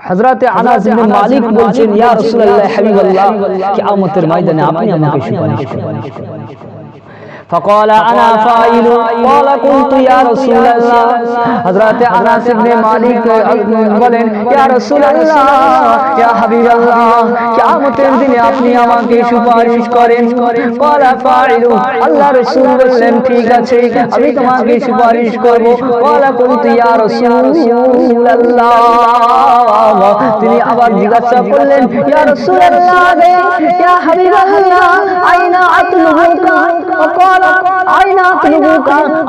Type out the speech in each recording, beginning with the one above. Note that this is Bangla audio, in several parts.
হযরত আনাস ইবনে মালিক বলছেন, ইয়া রাসূলুল্লাহ হাবিবাল্লাহ, কিয়ামতের ময়দানে আপনি আমাকে সুপারিশ করবেন। فقال انا فاعل قال قلت يا رسول الله حضرت انس ابن مالك বলেন, ইয়া রাসূলুল্লাহ, ইয়া হাবিবাল্লাহ, কিয়ামতের দিনে আপনি আমাকে সুপারিশ করেন। قال فاعل, আল্লাহ রাসূল বললেন, ঠিক আছে, আমি তোমাকে সুপারিশ করব। قال قلت يا رسول الله, তিনি আবার জিজ্ঞাসা করলেন, ইয়া রাসূলুল্লাহ, ইয়া হাবিবাল্লাহ, আইনা আতলুবুকা,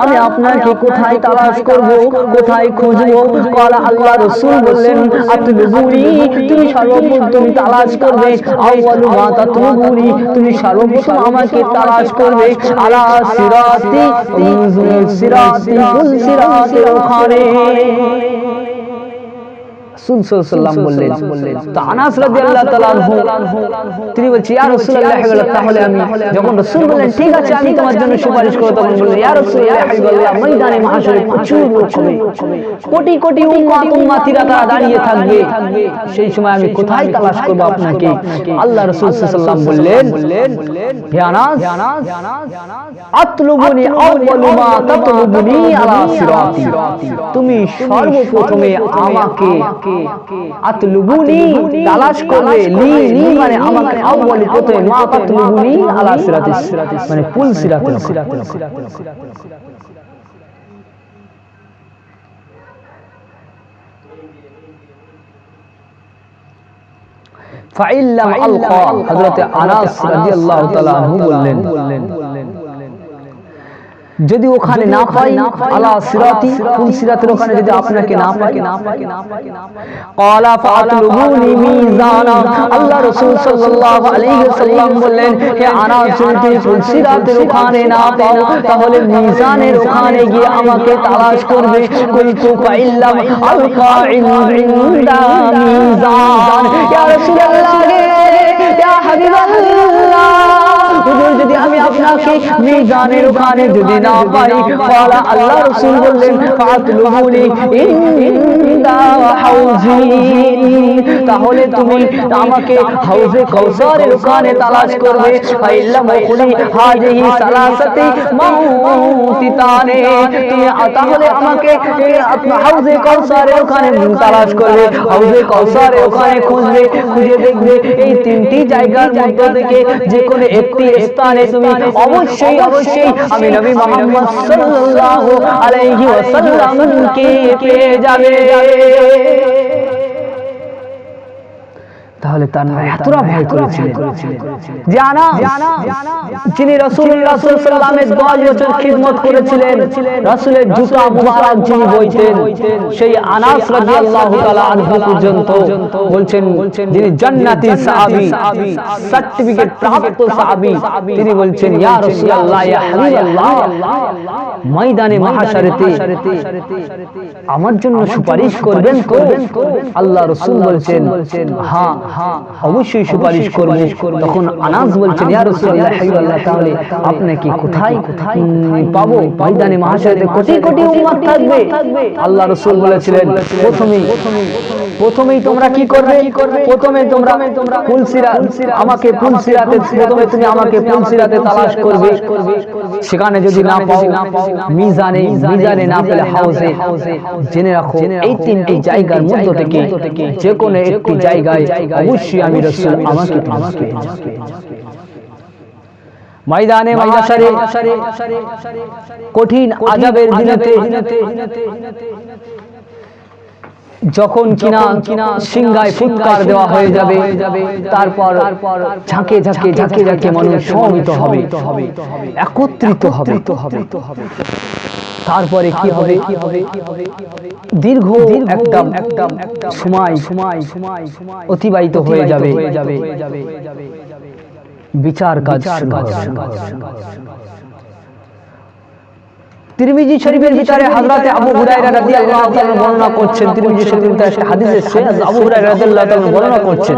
আমি আপনাকে কোথায় তালাশ করব, কোথায় খুঁজবো? আল্লাহ রাসূল বললেন, আতলুবুনি, তুমি সর্বপ্রথম তালাশ করবে, আউয়ালু মা তাতলুবুনি, তুমি সর্বপ্রথম আমাকে তালাশ করবে আলা সিরাতি, সিরাতি কুল সিরাতির ওখানে। রাসূল সাল্লাল্লাহু আলাইহি ওয়াসাল্লাম বললেন, তো আনাস রাদিয়াল্লাহু তাআলা আনহু তিনি বলছেন, ইয়া রাসূলুল্লাহ হাবিবাল্লাহ, তাহলে আমি, যখন রাসূল বললেন ঠিক আছে আমি তোমার জন্য সুপারিশ করব, তখন বললেন, ইয়া রাসূলুল্লাহ হাবিবাল্লাহ, ময়দানে মাহশরে প্রচুর লোক হবে, কোটি কোটি উম্মতিরা তারা দাঁড়িয়ে থাকবে, সেই সময় আমি কোথায় তালাশ করব আপনাকে? আল্লাহ রাসূল সাল্লাল্লাহু আলাইহি ওয়াসাল্লাম বললেন, হে আনাস, আতলুবুনি আউয়ালু মা তাতলুবুনি আলা সিরাতি, তুমি সর্বপ্রথমে আমাকে আতলুবুনি তালাশ করবে, লি মানে আমাকে, আউয়ালি প্রথমে, মা তাতলুবুনি আলা সিরাতি মানে পুল সিরাতে। ফাইল্লাম আলকা, হযরত আনাস রাদিয়াল্লাহু তাআলা আনহু বললেন, যদি ওখানে না পাই, আলা সিরাতি কুল সিরাতের ওখানে যদি আপনাকে না পাই, ক্বালা ফাআতলুবুনি মিজানা, আল্লাহ রাসূল সাল্লাল্লাহু আলাইহি ওয়াসাল্লাম বললেন, হে আনাস, যদি কুল সিরাতের ওখানে না পাও, তাহলে মিজানের ওখানে গিয়ে আমাকে তালাশ করবে। কুলতু ফাইল্লাম আলকা ইনদা মিজান, ইয়া রাসূলুল্লাহ, ইয়া হাবিবাল্লাহ, হুজুর যদি আমি আপনাকে মিজানের ওখানে যদি না পাই, ক্বালা, আল্লাহ রাসূল বললেন, ফাআতলুবুনি ইনদা হাউজি, তাহলে তুমি আমাকে হাউজে কাউসারের ওখানে তালাশ করবে। ফাইল্লাম খুলি হাজিহি সালাসাতি মাউতিতানে, তুমি তাহলে আমাকে হাউজে কাউসারের ওখানে তালাশ করবে, হাউজে কাউসারের ওখানে খুঁজবে, খুঁজে দেখবে এই তিনটি জায়গার মধ্যে থেকে যে কোনো একটি স্থানে তুমি অবশ্যই আমি নবী মুহাম্মদ সাল্লাল্লাহু আলাইহি ওয়াসাল্লামকে পেয়ে যাবে। তাহলে তার এতটা ভয় করেছিলেন যে আনাস, যিনি রাসূলুল্লাহ সাল্লাল্লাহু আলাইহি ওয়াসাল্লামের 10 বছর খিদমত করেছিলেন, রাসূলের জুতা মুবারক যিনি বইতেন, সেই আনাস রাদিয়াল্লাহু তাআলা আনহু পর্যন্ত বলছেন, যিনি জান্নাতি সাহাবী, সার্টিফিকেট প্রাপ্ত সাহাবী, তিনি বলছেন, ইয়া রাসূলুল্লাহ, ইয়া হাবিবাল্লাহ, ময়দানে মাহশারেতে আমার জন্য সুপারিশ করবেন তো? আল্লাহ রাসূল বলছেন, হ্যাঁ অবশ্যই সুপারিশ করব। তখন আনাস বলছেন, ইয়া রাসূলুল্লাহ হাবিবাল্লাহ, তাহলে আপনাকে কোথায় পাবো? ময়দানে মাহশারে কোটি কোটি উম্মত থাকবে। আল্লাহ রাসূল বলেছিলেন, প্রথমেই তোমরা কি করবে? প্রথমে তোমরা পুলসিরাত, আমাকে পুলসিরাতে, প্রথমে তুমি আমাকে পুলসিরাতে তালাশ করবে, সেখানে যদি না পাও, মিজানে না পেলে হাউজে। জেনে রাখো এই তিনটি জায়গার মধ্যে থেকে যে কোনো একটি জায়গায় অবশ্যই আমি রাসূল আমাকে ময়দানে মাহশারে কঠিন আযাবের দিনেতে যখন কিনা সিংহায় ফুৎকার দেওয়া হয়ে যাবে, তারপর ঝাঁকে ঝাঁকে মানুষ সমবেত হবে, একত্রিত হবে। তারপরে কি হবে? দীর্ঘ একটা সময় অতিবাহিত হয়ে যাবে, বিচার কাজ শুরু হবে। তিরমিজি শরীফের ভিতরে হযরত আবু হুরায়রা রাদিয়াল্লাহু তাআলা বর্ণনা করছেন, তিরমিজি শরীফের ভিতরে একটা হাদিসে সৈয়দ আবু হুরায়রা রাদিয়াল্লাহু তাআলা বর্ণনা করছেন,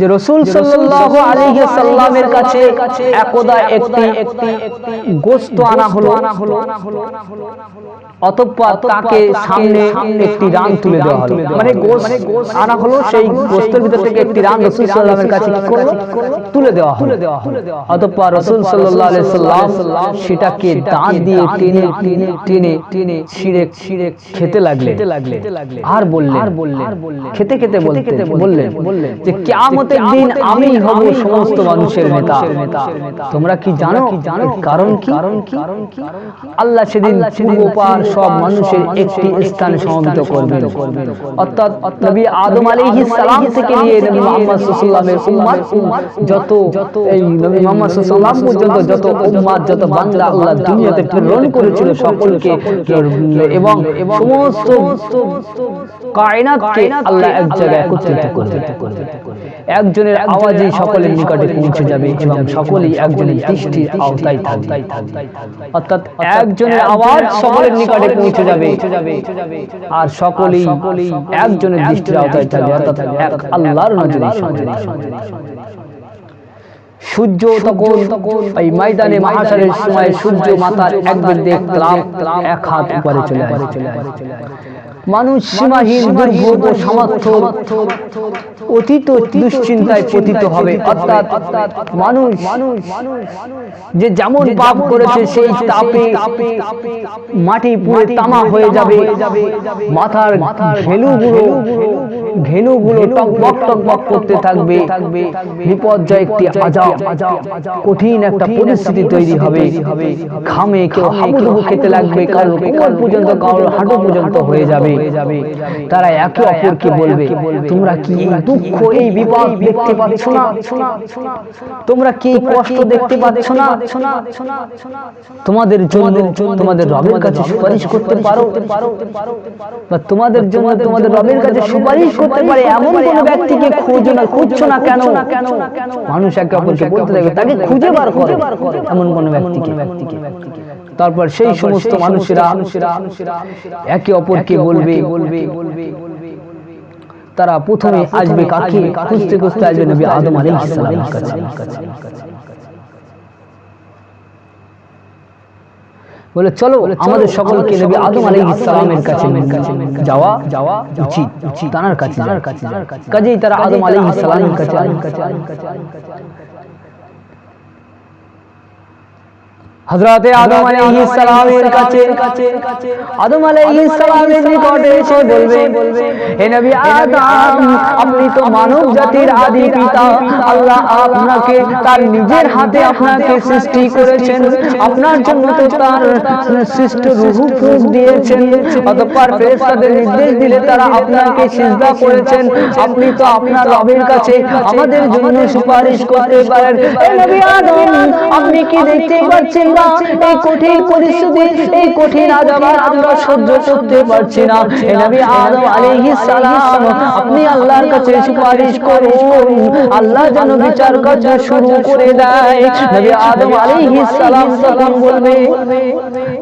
যে রাসূল সাল্লাল্লাহু আলাইহি সাল্লামের কাছে একদা একটি গোশত আনা হলো, অতঃপর তাকে সামনে একটি রান তুলে দেওয়া হলো, মানে গোশত আনা হলো, সেই গোশতের ভিতর থেকে একটি রান রাসূল সাল্লাল্লাহু আলাইহি কাছে কি করলো, তুলে দেওয়া হলো। অতঃপর রাসূল সাল্লাল্লাহু আলাইহি সাল্লাম সেটাকে দাঁত দিয়ে টেনে ছিঁড়ে খেতে লাগলেন। আর বললেন, খেতে খেতে বললেন যে কিয়ামতের দিন আমি হব সমস্ত মানুষের নেতা। তোমরা কি জানো কারণ কি? আল্লাহ সেদিন পূর্ব পার সব মানুষের একটি স্থানে সমবেত করবেন, অর্থাৎ নবী আদম আলাইহিস সালাম থেকে নিয়ে নবী মুহাম্মদ সাল্লাল্লাহু আলাইহি উম্মত যত এই নবী মুহাম্মদ সাল্লাল্লাহু আলাইহি পর্যন্ত যত উম্মত যত বান্দা আল্লাহ দুনিয়াতে প্রেরণ করেছিল সকলকে এবং সমস্ত কায়নাতকে আল্লাহ এক জায়গায় একত্রিত করবেন। একজনের আওয়াজই সকলের নিকটে পৌঁছে যাবে এবং সকলেই একজনের দৃষ্টির আওতায় থাকবে, অর্থাৎ একজনের আওয়াজ সকলের নিকটে পৌঁছে যাবে আর সকলেই একজনের দৃষ্টির আওতায় থাকবে, অর্থাৎ এক আল্লাহর নজরে। সূর্য তখন এই ময়দানে মাহশারের সময় সূর্য মাথার একবার দেখলাম এক হাত উপরে চলে আসে। মানুষ সীমাহীন দুর্ভোগ ও সামর্থ্য অতীত দুশ্চিন্তায় পতিত হবে, অর্থাৎ মানুষ যে যেমন পাপ করেছে সেই তাপে মাটি পুরো তামা হয়ে যাবে, মাথার ঘেনুগুলো টকবক টকবক করতে থাকবে, বিপর্যয় একটি আযাব কঠিন একটা পরিস্থিতি তৈরি হবে। ঘামে কেউ হাবুডুবু খেতে লাগবে, কারো কোমর পর্যন্ত কারো হাঁটু পর্যন্ত হয়ে যাবে। তারা একে অপরকে বলবে, তোমরা কি এই দুঃখ এই বিপদ দেখতে পাচ্ছ না? তোমরা কি কষ্ট দেখতে পাচ্ছ না? তোমাদের জন্য তোমাদের রবের কাছে সুপারিশ করতে পারো, বা তোমাদের জন্য তোমাদের রবের কাছে সুপারিশ করতে পারে এমন কোন ব্যক্তিকে খুঁজছো না কেন? মানুষ একে অপরকে বলতে থাকবে, তাকে খুঁজে বার করো এমন কোন ব্যক্তিকে। তারপর সেই সমস্ত মানুষেরা একে অপরকে বলবে, তারা প্রথমে আসবে কাকে? খুঁজতে খুঁজতে আসবে নবী আদম আলাইহিস সালামের কাছে। বলে চলো আমাদের সকলকে নবী আদম আলাইহিস সালামের কাছে যাওয়া উচিত, তার কাছে। কাজেই তারা আদম আলাইহিস সালামের কাছে হযরতে আদম আলাইহিস সালামের কাছে আদম আলাইহিস সালামের নিকটে এসে বলবে, হে নবী আদম, আপনি তো মানব জাতির আদি পিতা। আল্লাহ আপনাকে তার নিজের হাতে আপনাকে সৃষ্টি করেছেন, আপনার জন্য তো তার সৃষ্ট রূহ ফুঁক দিয়েছেন, অতঃপর ফেরেশতাদের নির্দেশ দিলে তারা আপনাকে সিজদা করেছেন। আপনি তো আপনার রবের কাছে আমাদের জন্য সুপারিশ করতে পারেন। হে নবী আদম, আপনি কি দেখতে পাচ্ছেন না এই কঠিন পরিস্থিতি, এই কঠিন আযাব আমরা সহ্য করতে পারছি না? হে নবী আদম আলাইহিস সালাম, আপনি আল্লাহর কাছে সুপারিশ করুন, আল্লাহ যেন বিচার কার্য শুরু করে দেয়। নবী আদম আলাইহিস সালাম তখন বলবে,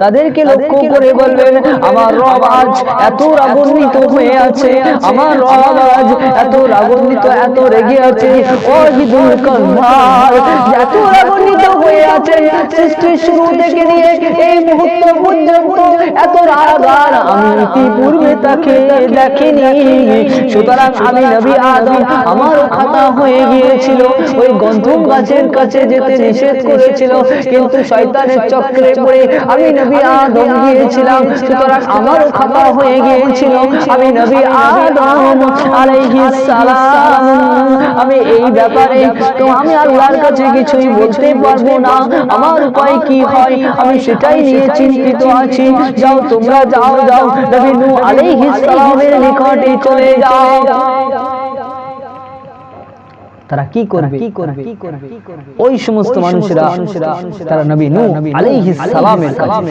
তাদেরকে লক্ষ্য করে বলবেন, আমার রব আজ এত রাগান্বিত হয়ে আছে, আমার রব আজ এত রাগান্বিত, এত রেগে আছে, ওয়াহিদুল কাহ্হার, এত রাগান্বিত হয়ে আছে, সৃষ্টির শুরু থেকে নিয়ে এই মুহূর্ত পর্যন্ত এত রাগ আর আমি ইতিপূর্বে তাকে দেখিনি। সুতরাং আমি নবী আদম, আমারও খাতা হয়ে গিয়েছিল, ওই গন্ধম গাছের কাছে যেতে নিষেধ করেছিল, কিন্তু শয়তানের চক্রে পড়ে আমি নবী আদম গিয়েছিলাম, সুতরাং আমারও খাতা হয়ে গিয়েছিল। আমি নবী আদম আলাইহিস সালাম, আমি এই ব্যাপারে তো আমি আল্লাহর কাছে কিছুই বলতে পারবো না, আমার উপায় কি হয় আমি সেটাই নিয়ে চিন্তিত আছি। যাও তোমরা যাও নবী নূহ আলাইহিস সালামের নিকটে চলে যাও। তারা কি করবে? ওই সমস্ত মানুষেরা তারা নবী নূহ আলাইহিস সালামের কাছে,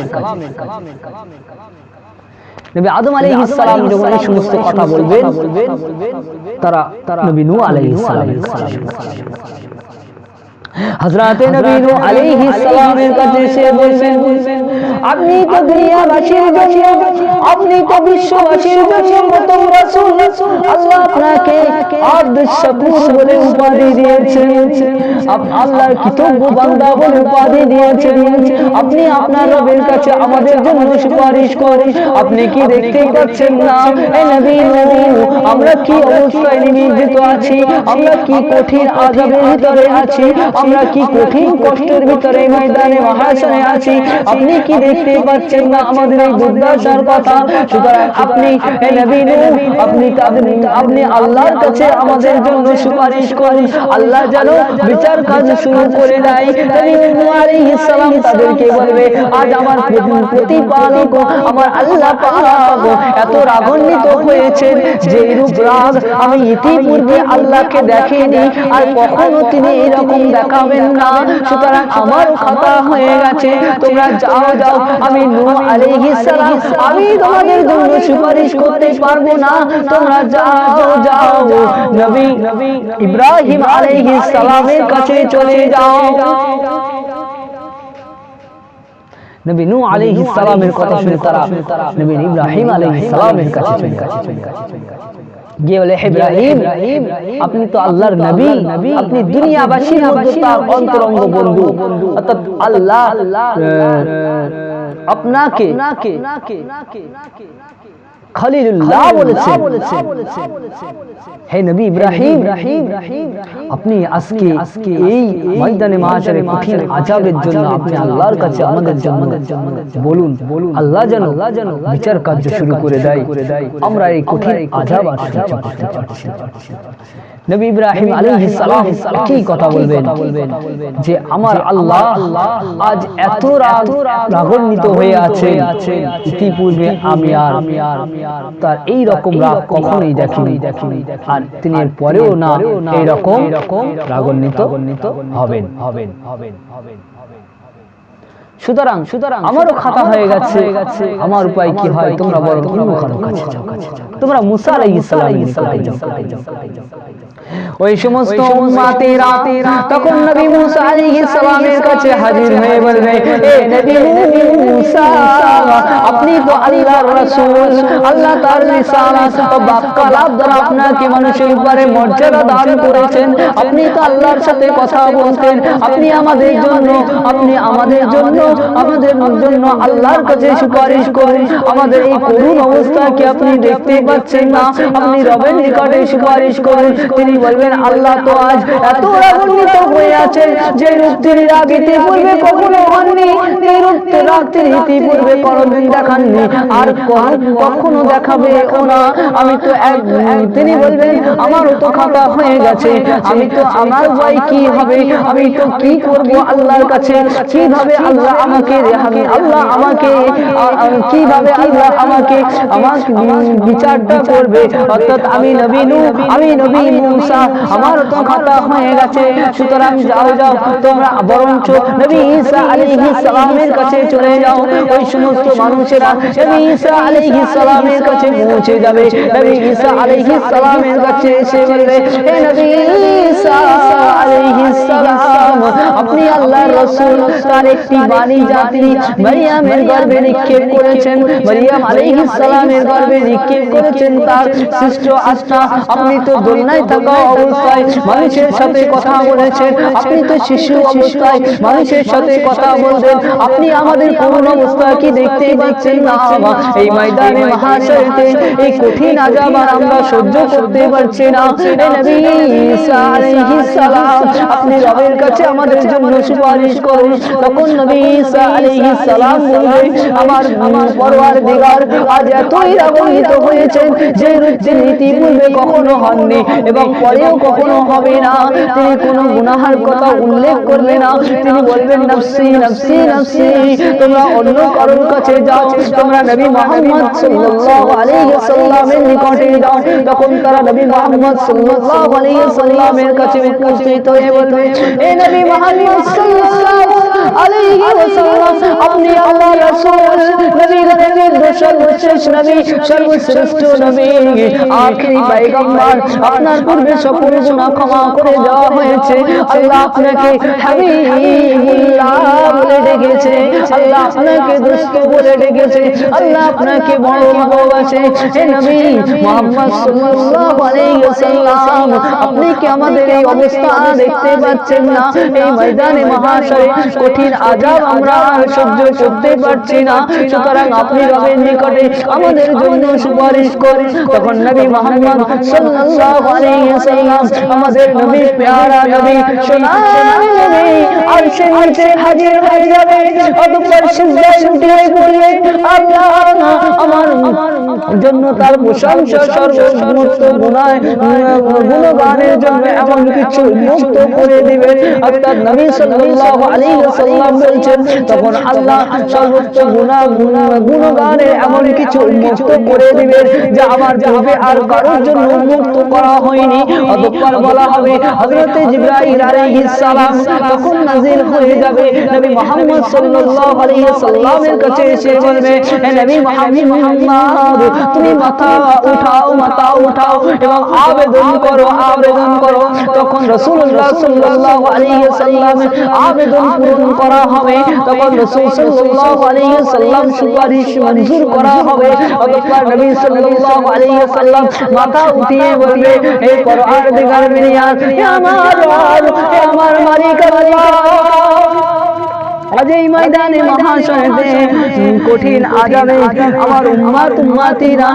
নবী আদম আলাইহিস সালাম যখন এই সমস্ত কথা বলবেন, তারা নবী নূহ আলাইহিস সালামের কাছে হযরতে নবী নূহ আলাইহিস সালামের কাছে এসে বলবেন, আপনি তো দুনিয়াবাসীর জন্য আপনি তো বিশ্ববাসীর জন্য প্রথম রাসূল, আল্লাহ আপনাকে আব্দুশ শাকুর বলে উপাধি দিয়েছেন, আল্লাহর কৃতজ্ঞ বান্দা বলে উপাধি দিয়েছেন। আপনি আপনার রবের কাছে আমাদের জন্য সুপারিশ করেন। আপনি কি দেখতে পাচ্ছেন না হে নবী আমরা কি অবস্থায় নিমজ্জিত আছি, আমরা কি কঠিন আযাবের ভিতরে আছি, আমরা কি কঠিন কষ্টের ভিতরে ময়দানে মাহশরে আছি। আপনি কি দেখতে পাচ্ছেন না আমাদের এই দুর্দশার কথা? সুতরাং আপনি হে নবী আপনি আল্লাহর কাছে আমাদের জন্য সুপারিশ করুন, আল্লাহ যেন বিচার কাজ শুরু করে দেয়। নবী নূহ আলাইহিস সালাম তাদেরকে বলবে, আজ আমার প্রতিপালক আমার আল্লাহ পাক এত রাগান্বিত হয়েছে যে রূপ রাগ আমি ইতিপূর্বে আল্লাহকে দেখিনি, আর কখনো তিনি এরকম দেখাবেন না। সুতরাং আমার খাতা হয়ে গেছে, তোমরা যাও যাও, আমি নূহ আলাইহিস সালাম আমি তোমাদের জন্য সুপারিশ করতে পারবো না, তোমরা যাও যাও নবী ইব্রাহিম আলাইহিস সালামের কাছে চলে যাও। নবী নূহ আলাইহিস সালামের কথা শুনে তারা নবী ইব্রাহিম আলাইহিস সালামের কাছে চলে গিয়ে বলে, হে ইব্রাহিম আপনি তো আল্লাহর নবী, আপনি দুনিয়াবাসীর মধ্যে তার অন্তরঙ্গ বন্ধু, অর্থাৎ আল্লাহ আপনাকে খলিলুল্লাহ বলেছে। হে নবী ইব্রাহিম আপনি আজকে এই ময়দানে মাহশরে কঠিন আযাবের জন্য আপনি আল্লাহর কাছে আমাদের জন্য বলুন, আল্লাহ যেন বিচার কার্য শুরু করে দেয়, আমরা এই কঠিন আযাব আর সহ্য করতে পারছি না। নবী ইব্রাহিম আলাইহিস সালাম কি কথা বলবেন যে আমার আল্লাহ আজ এত রাগান্বিত হয়ে আছে, ইতিপূর্বে আমি আর তার এই রকম রাগ কখনোই দেখিনি, আর তিনি এর পরেও না এই রকম রাগান্বিত হবেন। সুতরাং আমারও খাতা হয়ে গেছে, আমার উপায় কি হয়? তোমরা বলো অন্য কারো কাছে যাও, তোমরা মুসা আলাইহিস সালামের নিকটে যাও। ওই সমস্ত উম্মতেরা তখন নবী মুসা আলাইহিস সালামের কাছে হাজির হয়ে বলবে, এ নবী মুসা আপনি তো আল্লাহর রাসূল, আল্লাহ তার রিসালাত ও বাক্যালাপ দ্বারা আপনাকে মানুষের উপরে মর্যাদা দান করেছেন, আপনি তো আল্লাহর সাথে কথা বলতেন, আপনি আমাদের জন্য আল্লাহর কাছে সুপারিশ করুন। আমাদের এই করুণ অবস্থা কি আপনি দেখতে পাচ্ছেন না? আপনি রবের নিকটে সুপারিশ করুন। তিনি বলবেন, আল্লাহ তো আজ এত রাগান্বিত হয়ে আছেন যে রূপ তিনি রাগ ইতিপূর্বে কখনো হননি, এই রূপ রাগ তিনি ইতিপূর্বে কোনোদিন দেখাননি, আর কখনো দেখাবেও না। আমি তো তিনি বলবেন, আমারও তো খাতা হয়ে গেছে, আমি তো আমার ভয় কি হবে, আমি তো কি করব আল্লাহর কাছে, কিভাবে আল্লাহ আমাকে বিচারটা করবে, অর্থাৎ আমি নবী মুসা আমার তো খাতা হয়ে গেছে। সুতরাং যাও তোমরা বরঞ্চ নবী ঈসা আলাইহিস সালামের কাছে চলে যাও। ওই সমস্ত মানুষেরা নবী ঈসা আলাইহিস সালামের কাছে পৌঁছে যাবে। নবী ঈসা আলাইহিস সালামের কাছে এসে বলবে, হে নবী ঈসা আলাইহিস সালাম আপনি আল্লাহর রাসূল, তার একটি বাণী জাতি মারিয়ামের গর্ভে নিক্ষেপ করেছেন, মারিয়াম আলাইহিস সালামের গর্ভে নিক্ষেপ করেছেন তার সৃষ্ট আত্মা। আপনি তো দোলনায় থাকা অবস্থায় মানুষের সাথে কথা বলেছেন, আপনি তো শিশু অবস্থায় মানুষের সাথে কথা বলতেন, আপনি আমাদের করুণ অবস্থা কি দেখতে পাচ্ছেন না? এই ময়দানে মাহশরেতে এই কঠিন আযাব আর আমরা সহ্য করতে পারছি না। হে নবী ঈসা আলাইহিস সালাম আপনি রবের কাছে আমাদের জন্য সুপারিশ করুন। তখন নবী ঈসা আলাইহিস সালাম বলবে, আমার পরওয়ারদিগার আজ এতই রাগান্বিত হয়েছেন যে তিনি ইতিপূর্বে কখনো হননি এবং পরেও কখনো হবে না। তিনি কোনো গুনাহের কথা উল্লেখ করবে না, তিনি বলবেন নফসি নফসি নফসি, তোমরা অন্য কারোর কাছে যাও, তোমরা নবী মুহাম্মদ সাল্লাল্লাহু আলাইহি ওয়াসাল্লামের নিকটে যাও। তখন তারা নবী মুহাম্মদ সাল্লাল্লাহু আলাইহি ওয়াসাল্লামের কাছে উপস্থিত হয়ে বলবে, হে নবী মুহাম্মদ সাল্লাল্লাহু আলাইহি ওয়াসাল্লাম আপনি আল্লাহর রাসূল নবীদের সর্বশেষ নবী সর্বশ্রেষ্ঠ নবী আখেরি পয়গম্বর আপনার পূর্বে সকল গুনাহ ক্ষমা করে দেওয়া হয়েছে আল্লাহ আপনাকে হাবিবুল্লাহ বলে ডেকেছে আল্লাহ আপনাকে দোস্ত বলে ডেকেছে আল্লাহ আপনাকে বড় ভালোবাসে হে নবী মুহাম্মদ সাল্লাল্লাহু আলাইহি ওয়াসাল্লাম আপনি কি আমাদের এই অবস্থা দেখতে পাচ্ছেন না এই ময়দানে মহাশয় কঠিন আযাব আমরা সহ্য করতে পারছি না সুতরাং আপনি রবের নিকটে আমাদের জন্য সুপারিশ করুন তখন নবী মুহাম্মদ সাল্লাল্লাহু আলাইহি ওয়াসাল্লাম আমাদের নবী প্যারা নবী সোনার নবী আরশের নিচে হাজির হয়ে যাবে অতঃপর সিজদায় লুটিয়ে পড়বে আল্লাহ আমার জন্য তার প্রশংসা সর্বসমস্ত গুণগানের জন্য এমন কিছু মুক্ত করে দিবেন অর্থাৎ নবী সাল্লাল্লাহু আলাইহি ওয়াসাল্লাম বলছেন তখন আল্লাহ সর্বোচ্চ গুণগানের এমন কিছু মুক্ত করে দিবেন যা আমার পূর্বে আর কারোর জন্য মুক্ত করা হয়নি অতঃপর বলা হবে হযরত জিবরাইল আলাইহিস সালাম তখন নাযিল হয়ে যাবে নবী মুহাম্মদ সাল্লাল্লাহু আলাইহি ওয়াসাল্লামের কাছে এসে বলবে হে নবী মুহাম্মদ তুমি মাথা উঠাও এবং আবেদন করো তখন রাসূলুল্লাহ সাল্লাল্লাহু আলাইহি ওয়াসাল্লাম আবেদন পূরণ করা হবে তখন রাসূল সাল্লাল্লাহু আলাইহি ওয়াসাল্লাম সুপারিশ মঞ্জুর করা হবে অতঃপর নবী সাল্লাল্লাহু আলাইহি ওয়াসাল্লাম মাথা উঠিয়ে বলবে হে পরওয়ারদিগার বিনিয়ার হে আমার রব হে আমার মালিক আল্লাহ আজ এই ময়দানে মহাশয়তে কঠিন আযাবে আমার উম্মতিরা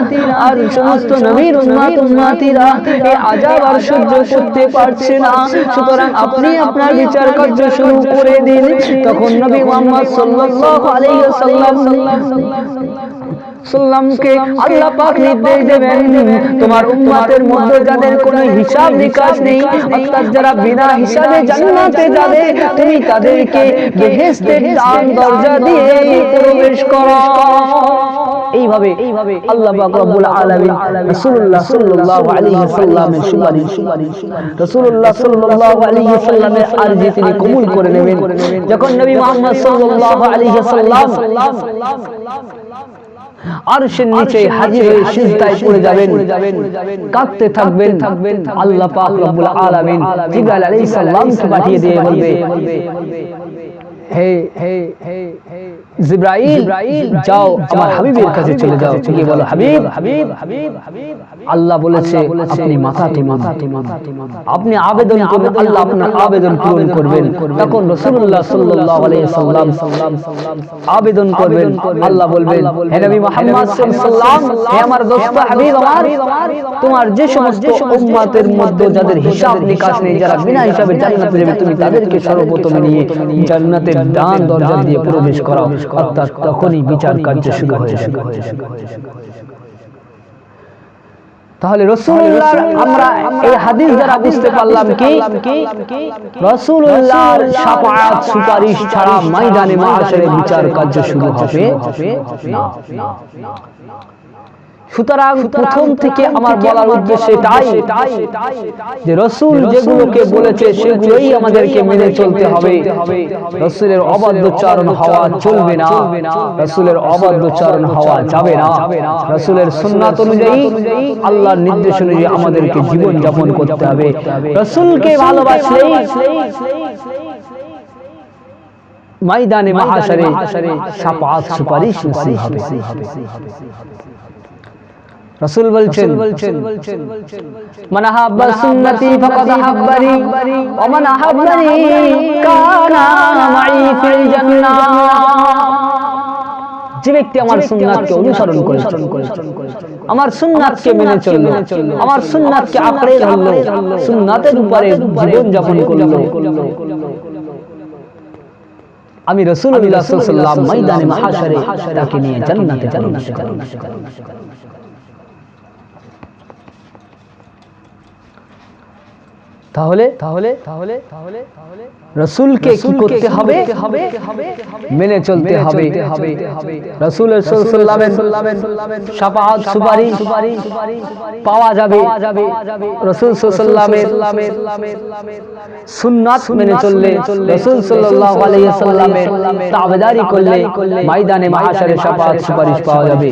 আর সমস্ত নবীর উম্মতিরা এই আযাব আর সহ্য করতে পারছে না সুতরাং আপনি আপনার বিচার কার্য শুরু করে দিন তখন নবী মুহাম্মদ সাল্লাল্লাহু আলাইহি ওয়াসাল্লামকে আল্লাহ পাক নির্দেশ দেবেন তোমার উম্মতের মধ্যে যাদের কোনো হিসাব নিকাশ নেই অর্থাৎ যারা বিনা হিসাবে জান্নাতে যাবে তুমি তাদেরকে বেহেশতের দরজা দিয়ে প্রবেশ করাও এইভাবে আল্লাহ পাক রব্বুল আলামিন রাসূলুল্লাহ সাল্লাল্লাহু আলাইহি ওয়াসাল্লামের সুপারিশ রাসূলুল্লাহ সাল্লাল্লাহু আলাইহি ওয়াসাল্লামের আরজি তিনি কবুল করে নেবেন যখন নবী মুহাম্মদ সাল্লাল্লাহু আলাইহি ওয়াসাল্লাম আরশের নিচে হাজির হয়ে সিজদায় পড়ে যাবেন কাঁদতে থাকবেন আল্লাহ পাক রব্বুল আলামিন জিবরাইল আলাইহিস সালামকে পাঠিয়ে দিয়ে বলবে হে জিবরাইল যাও আমার হাবিবের কাছে চলে যাও গিয়ে বলো হাবিব আল্লাহ বলেছে আপনি আপনি আবেদন করবেন আল্লাহ আপনার আবেদন পূরণ করবেন তখন রাসূলুল্লাহ সাল্লাল্লাহু আলাইহি ওয়াসাল্লাম আবেদন করবেন আল্লাহ বলবেন হে নবী মুহাম্মদ সাল্লাল্লাহু আলাইহি ওয়াসাল্লাম হে আমার দোস্ত হাবিব আমার তোমার যে সমস্ত উম্মতের মধ্যে যাদের হিসাব নিকাশ নেই যারা বিনা হিসাবে জান্নাতে যাবে তুমি তাদেরকে সর্বপ্রথম নিয়ে জান্নাতের ডান দরজা দিয়ে প্রবেশ করাও অর্থাৎ তখনই বিচার কার্য শুরু হয়ে যাবে তাহলে রাসূলুল্লাহর আমরা এই হাদিস দ্বারা বুঝতে পারলাম কি রাসূলুল্লাহর শাফাআত সুপারিশ ছাড়া ময়দানে মাহশরে বিচার কার্য শুরু হবে না সুতরাং প্রথম থেকে আমার বলার উদ্দেশ্য এটাই যে রাসূল যেগুলোকে বলেছে সেগুলোই আমাদেরকে মেনে চলতে হবে রাসূলের অবাধ্যচারণ হওয়া চলবে না রাসূলের অবাধ্যচারণ হওয়া যাবে না রাসূলের সুন্নাত অনুযায়ী আল্লাহর নির্দেশ অনুযায়ী আমাদেরকে জীবন যাপন করতে হবে রাসূলকে ভালোবাসলেই ময়দানে মাহশরে শাফাআত সুপারিশ নসিব হবে রাসূল বলছেন মান আহাব্বা সুন্নতি ফাকাদ আহাব্বানি ওয়া মান আহাব্বানি কানা মাই ফিল জান্নাহ যে ব্যক্তি আমার সুন্নাতকে অনুসরণ করে আমার সুন্নাতকে মেনে চলল আমার সুন্নাতকে আঁকড়ে ধরল সুন্নাতের উপরে জীবন যাপন করল আমি রাসূলুল্লাহ সাল্লাল্লাহু আলাইহি ওয়াসাল্লাম ময়দানে মাহশরে তাকে নিয়ে জান্নাতে যাব তাহলে রাসূলকে কি করতে হবে? মেনে চলতে হবে। রাসূল সাল্লাল্লাহু আলাইহি ওয়াসাল্লামের শাফাআত সুপারিশ পাওয়া যাবে। রাসূল সাল্লাল্লাহু আলাইহি ওয়াসাল্লামের সুন্নাত মেনে চললে, রাসূল সাল্লাল্লাহু আলাইহি ওয়াসাল্লামের তাবেদারি করলে ময়দানে মাহশারে শাফাআত সুপারিশ পাওয়া যাবে।